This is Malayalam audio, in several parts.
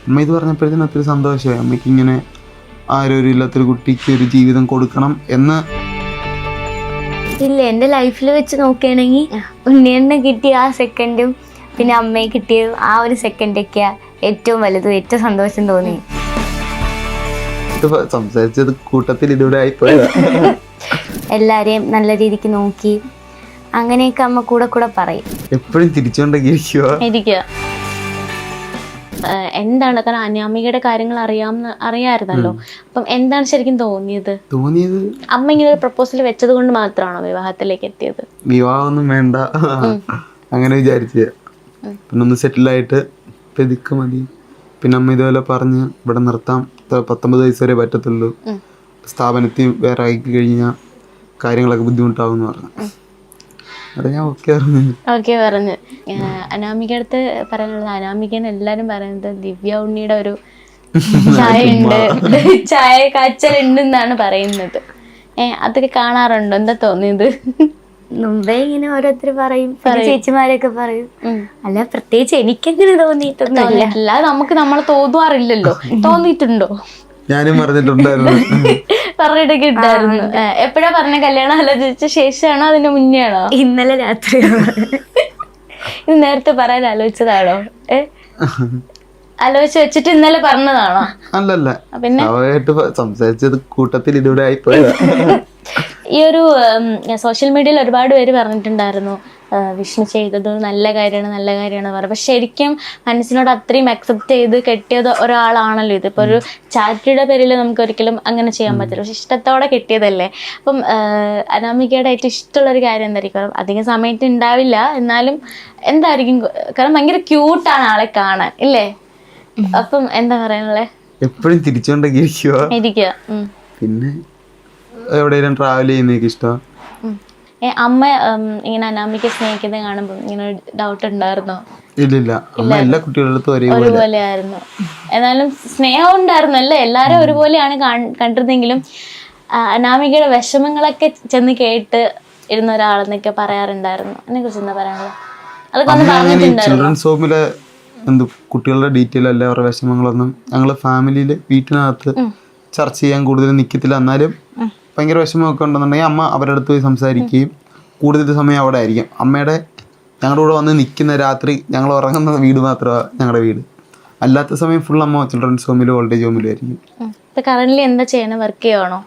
അമ്മ ഇത് പറഞ്ഞപ്പോഴത്തേനും ഒത്തിരി സന്തോഷമായി. അമ്മയ്ക്ക് ഇങ്ങനെ ആരോരും ഇല്ലാത്തൊരു കുട്ടിക്ക് ഒരു ജീവിതം കൊടുക്കണം എന്ന്. ഇല്ല, എൻ്റെ ലൈഫിൽ വെച്ച് നോക്കുകയാണെങ്കിൽ ഉണ്ണിയണ്ണ കിട്ടിയ ആ സെക്കൻഡും പിന്നെ അമ്മയെ കിട്ടിയ ആ ഒരു സെക്കൻഡൊക്കെയാ ഏറ്റവും വലുതും ഏറ്റവും സന്തോഷം തോന്നി. സംസാരിച്ചത് കൂട്ടത്തിൽ ഇതിലൂടെ ആയിപ്പോയതാ. എല്ലാരെയും നല്ല രീതിക്ക് നോക്കി അങ്ങനെയൊക്കെ അമ്മ കൂടെ കൂടെ പറയും. എപ്പോഴും തിരിച്ചുകൊണ്ടൊക്കെ ഇരിക്കുക. എന്താണ്, കാരണം അനാമികയുടെ കാര്യങ്ങൾ അറിയാമായിരുന്നല്ലോ. അപ്പം എന്താണ് ശരിക്കും തോന്നിയത്? അമ്മ ഇങ്ങനെ ഒരു പ്രപ്പോസൽ വെച്ചത് കൊണ്ട് മാത്രമാണോ വിവാഹത്തിലേക്ക് എത്തിയത്? വിവാഹമൊന്നും വേണ്ട അങ്ങനെ വിചാരിച്ച, പിന്നെ ഒന്ന് സെറ്റിലായിട്ട് പെതുക്കെ മതി. പിന്നെ അമ്മ ഇതുപോലെ പറഞ്ഞ് ഇവിടെ നിർത്താം, 19 വയസ്സ് വരെ പറ്റത്തുള്ളൂ, സ്ഥാപനത്തിൽ വേറെ ആക്കി കഴിഞ്ഞാൽ കാര്യങ്ങളൊക്കെ ബുദ്ധിമുട്ടാവും എന്ന് പറഞ്ഞു. അത് ഞാൻ ഓക്കെ പറഞ്ഞു. അനാമിക അടുത്ത് പറയാനുള്ളത്, അനാമികനെ എല്ലാരും പറയുന്നത് ദിവ്യ ഉണ്ണിയുടെ ഒരു ചായ ഉണ്ട്, ചായ കാച്ചലുണ്ടെന്നാണ് പറയുന്നത്. അതൊക്കെ കാണാറുണ്ടോ? എന്താ തോന്നിയത്? മുമ്പേ ഇങ്ങനെ ഓരോരുത്തർ പറയും, ചേച്ചിമാരൊക്കെ പറയും. അല്ല പ്രത്യേകിച്ച് എനിക്കെങ്ങനെ തോന്നിയിട്ടൊന്നുമില്ല. നമുക്ക് നമ്മളെ തോന്നാറില്ലല്ലോ. തോന്നിയിട്ടുണ്ടോ? ഞാനും പറഞ്ഞിട്ടുണ്ടായിരുന്നു. പറഞ്ഞിട്ടൊക്കെ ഉണ്ടായിരുന്നു. എപ്പോഴാ പറഞ്ഞ? കല്യാണം ആലോചിച്ച ശേഷമാണോ അതിന്റെ മുന്നേ ആണോ? ഇന്നലെ രാത്രി. ഇത് നേരത്തെ പറയാൻ ആലോചിച്ചതാണോ? ആലോചിച്ച് വെച്ചിട്ട് ഇന്നലെ പറഞ്ഞതാണോ? അല്ലല്ല, പിന്നെ സംസാരിച്ചത് കൂട്ടത്തിൽ ഇതിലൂടെ ആയിപ്പോയതാ. ഈ ഒരു സോഷ്യൽ മീഡിയയിൽ ഒരുപാട് പേര് പറഞ്ഞിട്ടുണ്ടായിരുന്നു വിഷ്ണു ചെയ്തത് നല്ല കാര്യമാണ് പറയുക. പക്ഷെ ശരിക്കും മനസ്സിനോട് അത്രയും അക്സെപ്റ്റ് ചെയ്ത് കെട്ടിയത് ഒരാളാണല്ലോ ഇത്. ഇപ്പൊ ഒരു ചാരിറ്റിയുടെ പേരിൽ നമുക്ക് ഒരിക്കലും അങ്ങനെ ചെയ്യാൻ പറ്റില്ല. പക്ഷെ ഇഷ്ടത്തോടെ കെട്ടിയതല്ലേ. അപ്പം അനാമികയുടെ ഏറ്റവും ഇഷ്ടമുള്ളൊരു കാര്യം എന്തായിരിക്കും? അധികം സമയത്ത് ഉണ്ടാവില്ല, എന്നാലും എന്തായിരിക്കും? കാരണം ഭയങ്കര ക്യൂട്ടാണ് ആളെ കാണാൻ, ഇല്ലേ? അപ്പം എന്താ പറയാനുള്ളത്? എപ്പോഴും തിരിച്ചുകൊണ്ടൊക്കെ ഇരിക്കുക. പിന്നെ എവിടെയെങ്കിലും ട്രാവൽ ചെയ്യുന്നതൊക്കെ ഇഷ്ടമാണ്. അമ്മ ഇങ്ങനെ അനാമിക സ്നേഹിക്കുന്നത് കാണുമ്പോൾ ഇങ്ങനെ ഡൗട്ട് ഉണ്ടായിരുന്നോ? ഇല്ല, അമ്മ എല്ലാ കുട്ടികളുടെ ഒരുപോലെ ആയിരുന്നു. എന്നാലും സ്നേഹം ഉണ്ടായിരുന്നു അല്ലേ? എല്ലാരും ഒരുപോലെയാണ് കണ്ടിരുന്നെങ്കിലും അനാമികയുടെ വിഷമങ്ങളൊക്കെ ചെന്ന് കേട്ട് ഇരുന്ന ഒരാളെന്നൊക്കെ പറയാറുണ്ടായിരുന്നു. അതിനെ കുറിച്ച് എന്താ പറയാനുള്ളത്? അതൊക്കെ ചിൽഡ്രൻസ് ഹോമിലെ കുട്ടികളുടെ ഡീറ്റെയിൽ അല്ല, അവരുടെ വിഷമങ്ങളൊന്നും ഞങ്ങൾ ഫാമിലിയിൽ വീട്ടിനകത്ത് ചർച്ച ചെയ്യാൻ കൂടുതൽ നിൽക്കത്തില്ല. എന്നാലും ഭയങ്കര വിഷമമൊക്കെ ഉണ്ടെന്നുണ്ടെങ്കിൽ അമ്മ അവരുടെ അടുത്ത് പോയി സംസാരിക്കുകയും കൂടുതൽ സമയം അവിടെ ആയിരിക്കും. ഞങ്ങളുടെ കൂടെ വന്ന് നിൽക്കുന്ന രാത്രി ഞങ്ങൾ ഉറങ്ങുന്ന വീട് മാത്രമാണ് ഞങ്ങളുടെ വീട്. അല്ലാത്ത സമയം ഫുൾ അമ്മ ചിൽഡ്രൻസ് ഹോമിലും ഓൾഡ് ഏജ് ഹോമിലും ആയിരിക്കും. കറന്റ് എന്താ ചെയ്യണേ? വർക്ക് ചെയ്യണോ?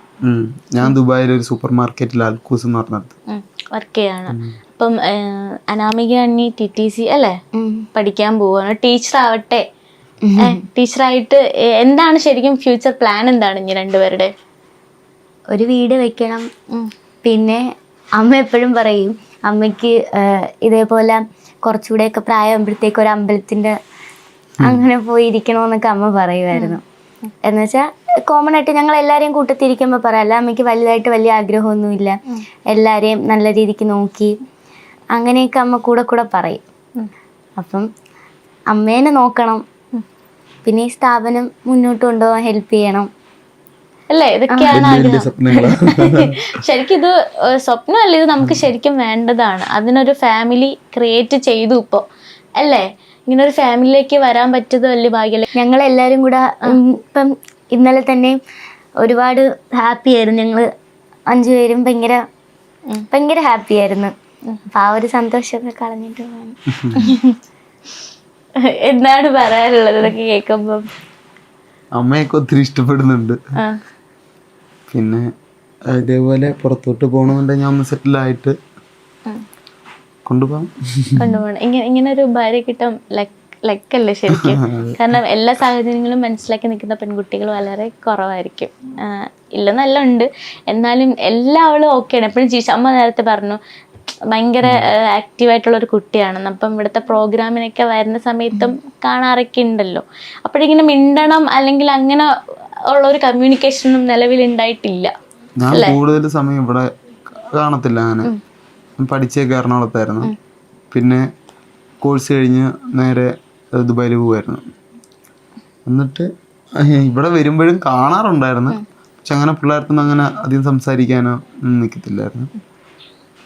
ഞാൻ ദുബായിൽ ഒരു സൂപ്പർ മാർക്കറ്റിൽ അൽക്കൂസ് എന്ന് പറഞ്ഞത് വർക്ക് ചെയ്യാണ്. അപ്പം അനാമിക അണ്ണി TTC അല്ലേ പഠിക്കാൻ പോവാണ്. ടീച്ചറാവട്ടെ. ടീച്ചറായിട്ട് എന്താണ് ശരിക്കും ഫ്യൂച്ചർ പ്ലാൻ? എന്താണ് ഇനി രണ്ടുപേരുടെ? ഒരു വീട് വെക്കണം. പിന്നെ അമ്മ എപ്പോഴും പറയും അമ്മയ്ക്ക് ഇതേപോലെ കുറച്ചുകൂടെയൊക്കെ പ്രായമാകുമ്പോഴത്തേക്ക് ഒരു അമ്പലത്തിൻ്റെ അങ്ങനെ പോയി ഇരിക്കണമെന്നൊക്കെ അമ്മ പറയുമായിരുന്നു. എന്നുവെച്ചാൽ കോമൺ ആയിട്ട് ഞങ്ങൾ എല്ലാവരെയും കൂട്ടത്തിരിക്കുമ്പോൾ പറയാം, അല്ല അമ്മയ്ക്ക് വലുതായിട്ട് വലിയ ആഗ്രഹമൊന്നുമില്ല, എല്ലാവരെയും നല്ല രീതിക്ക് നോക്കി അങ്ങനെയൊക്കെ അമ്മ കൂടെ കൂടെ പറയും. അപ്പം അമ്മേനെ നോക്കണം, പിന്നെ ഈ സ്ഥാപനം മുന്നോട്ട് കൊണ്ടുപോകാൻ ഹെൽപ്പ് ചെയ്യണം അല്ലേ? ഇതൊക്കെയാണ് ആഗ്രഹം. ശരിക്കും ഇത് സ്വപ്നമല്ല, ഇത് നമുക്ക് ശരിക്കും വേണ്ടതാണ്. അതിനൊരു ഫാമിലി ക്രിയേറ്റ് ചെയ്തു ഇപ്പോൾ അല്ലേ? ഇങ്ങനെ ഒരു ഫാമിലിയിലേക്ക് വരാൻ പറ്റിയത് വലിയ ഭാഗ്യമല്ലേ? ഞങ്ങളെല്ലാവരും കൂടെ ഇപ്പം ഇന്നലെ തന്നെ ഒരുപാട് ഹാപ്പി ആയിരുന്നു. ഞങ്ങൾ 5 പേരും ഭയങ്കര ഹാപ്പി ആയിരുന്നു. അപ്പം ആ ഒരു സന്തോഷമൊക്കെ കളഞ്ഞിട്ട് എന്താണ് പറയാനുള്ളത് ഇതൊക്കെ കേൾക്കുമ്പം? അമ്മയൊക്കെ ഒത്തിരി ഇഷ്ടപ്പെടുന്നുണ്ട്. പിന്നെ ഇതേപോലെ പുറത്തോട്ട് പോകണമെന്നുണ്ടെങ്കിൽ ഞാൻ ഒന്ന് സെറ്റിലായിട്ട് കൊണ്ടുപോകണം. ഇങ്ങനെ ഒരു ഭാര്യ കിട്ടാൻ ലക്കല്ലേ ശരിക്കും? കാരണം എല്ലാ സാഹചര്യങ്ങളും മനസ്സിലാക്കി നിൽക്കുന്ന പെൺകുട്ടികൾ വളരെ കുറവായിരിക്കും. ഇല്ലെന്നല്ല ഉണ്ട്, എന്നാലും എല്ലാവളും ഓക്കെയാണ്. എപ്പോഴും അമ്മ നേരത്തെ പറഞ്ഞു ഭയങ്കര ആക്റ്റീവായിട്ടുള്ള ഒരു കുട്ടിയാണെന്ന്. അപ്പം ഇവിടുത്തെ പ്രോഗ്രാമിനൊക്കെ വരുന്ന സമയത്തും കാണാറൊക്കെ ഉണ്ടല്ലോ. അപ്പോഴിങ്ങനെ മിണ്ടണം അല്ലെങ്കിൽ അങ്ങനെ ഉള്ള ഒരു കമ്മ്യൂണിക്കേഷനും നിലവിൽ ഉണ്ടായിട്ടില്ല. ഞാൻ കൂടുതൽ സമയം ഇവിടെ കാണത്തില്ല. അങ്ങനെ പഠിച്ചൊക്കെ എറണാകുളത്തായിരുന്നു. പിന്നെ കോഴ്സ് കഴിഞ്ഞ് നേരെ ദുബായിൽ പോകുമായിരുന്നു. എന്നിട്ട് ഇവിടെ വരുമ്പോഴും കാണാറുണ്ടായിരുന്നു. പക്ഷെ അങ്ങനെ പിള്ളേർക്കൊന്നും അങ്ങനെ അധികം സംസാരിക്കാനോ ഒന്നും നിൽക്കത്തില്ലായിരുന്നു.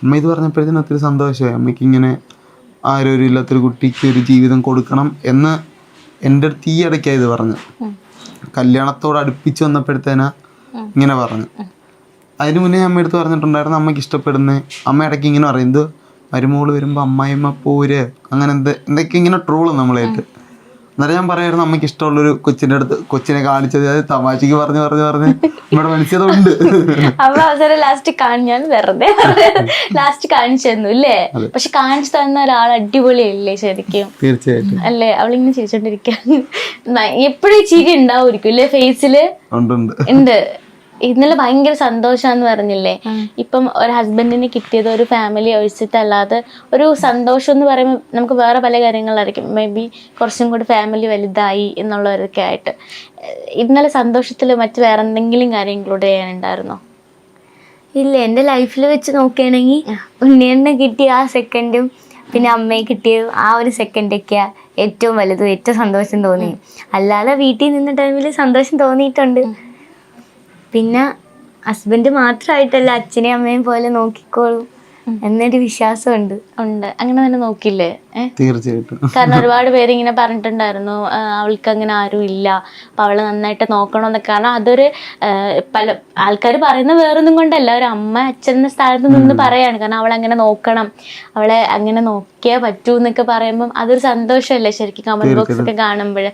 അമ്മ ഇത് പറഞ്ഞപ്പോഴത്തേനും ഒത്തിരി സന്തോഷമായി. അമ്മയ്ക്ക് ഇങ്ങനെ ആരോരും ഇല്ലാത്തൊരു കുട്ടിക്ക് ഒരു ജീവിതം കൊടുക്കണം എന്ന് എൻ്റെ അടുത്ത് ഈ ഇടയ്ക്കാണ് ഇത് പറഞ്ഞു. കല്യാണത്തോട് അടുപ്പിച്ച് വന്നപ്പോഴത്തേനാ ഇങ്ങനെ പറഞ്ഞു. അതിന് മുന്നേ അമ്മ അടുത്ത് പറഞ്ഞിട്ടുണ്ടായിരുന്നു അമ്മയ്ക്ക് ഇഷ്ടപ്പെടുന്നത്. അമ്മ ഇടയ്ക്ക് ഇങ്ങനെ പറയും, എന്ത് മരുമോള് വരുമ്പോൾ അമ്മായിമ്മ പോര് അങ്ങനെ എന്തൊക്കെ ഇങ്ങനെ ട്രോള് നമ്മളായിട്ട്. അന്നേരം ഞാൻ പറയായിരുന്നു അമ്മയ്ക്ക് ഇഷ്ടമുള്ളൊരു കൊച്ചിൻ്റെ അടുത്ത് കൊച്ചിനെ കാണിച്ചത്, അത് തമാശക്ക് പറഞ്ഞ് നമ്മുടെ മനസ്സിലുണ്ട്. അപ്പൊ അവസരം ലാസ്റ്റ് ഞാൻ വെറുതെ ലാസ്റ്റ് കാണിച്ചു തന്നു അല്ലേ? പക്ഷെ കാണിച്ചു തന്ന ഒരാൾ അടിപൊളിയല്ലേ ശരിക്കും? തീർച്ചയായിട്ടും അല്ലേ? അവളിങ്ങനെ ചിരിച്ചോണ്ടിരിക്കാൻ എപ്പോഴും ചിരി ഉണ്ടാവുമായിരിക്കും അല്ലേ ഫേസില്? ഉണ്ട്. ഇന്നലെ ഭയങ്കര സന്തോഷാന്ന് പറഞ്ഞില്ലേ? ഇപ്പം ഒരു ഹസ്ബൻഡിന് കിട്ടിയത് ഒരു ഫാമിലി ഒഴിച്ചിട്ടല്ലാതെ ഒരു സന്തോഷം എന്ന് പറയുമ്പോൾ നമുക്ക് വേറെ പല കാര്യങ്ങളായിരിക്കും. മേ ബി കുറച്ചും കൂടി ഫാമിലി വലുതായി എന്നുള്ളവരൊക്കെ ആയിട്ട്. ഇന്നലെ സന്തോഷത്തിൽ മറ്റു വേറെ എന്തെങ്കിലും കാര്യം ഇൻക്ലൂഡ് ചെയ്യാനുണ്ടായിരുന്നോ? ഇല്ല, എൻ്റെ ലൈഫിൽ വെച്ച് നോക്കുകയാണെങ്കിൽ ഉണ്ണിയണ്ണ കിട്ടിയ ആ സെക്കൻഡും പിന്നെ അമ്മയെ കിട്ടിയ ആ ഒരു സെക്കൻഡൊക്കെയാ ഏറ്റവും വലുതും ഏറ്റവും സന്തോഷം തോന്നി. അല്ലാതെ വീട്ടിൽ നിന്ന ടൈമിൽ സന്തോഷം തോന്നിയിട്ടുണ്ട്. പിന്നെ ഹസ്ബൻഡ് മാത്രമായിട്ടല്ല, അച്ഛനെയും അമ്മയും പോലെ നോക്കിക്കോളും എന്നൊരു വിശ്വാസമുണ്ട്. അങ്ങനെ തന്നെ നോക്കില്ലേ? തീർച്ചയായിട്ടും. കാരണം ഒരുപാട് പേര് ഇങ്ങനെ പറഞ്ഞിട്ടുണ്ടായിരുന്നു അവൾക്ക് അങ്ങനെ ആരും ഇല്ല, അപ്പൊ അവളെ നന്നായിട്ട് നോക്കണമെന്നൊക്കെ. കാരണം അതൊരു പല ആൾക്കാർ പറയുന്ന വേറൊന്നും കൊണ്ടല്ല, ഒരു അമ്മ അച്ഛൻ്റെ സ്ഥാനത്ത് നിന്ന് പറയാണ്. കാരണം അവളെ അങ്ങനെ നോക്കണം, അവളെ അങ്ങനെ നോക്കിയേ പറ്റൂ എന്നൊക്കെ പറയുമ്പം അതൊരു സന്തോഷമല്ലേ ശരിക്കും കമന്റ് ബോക്സ് ഒക്കെ കാണുമ്പോൾ.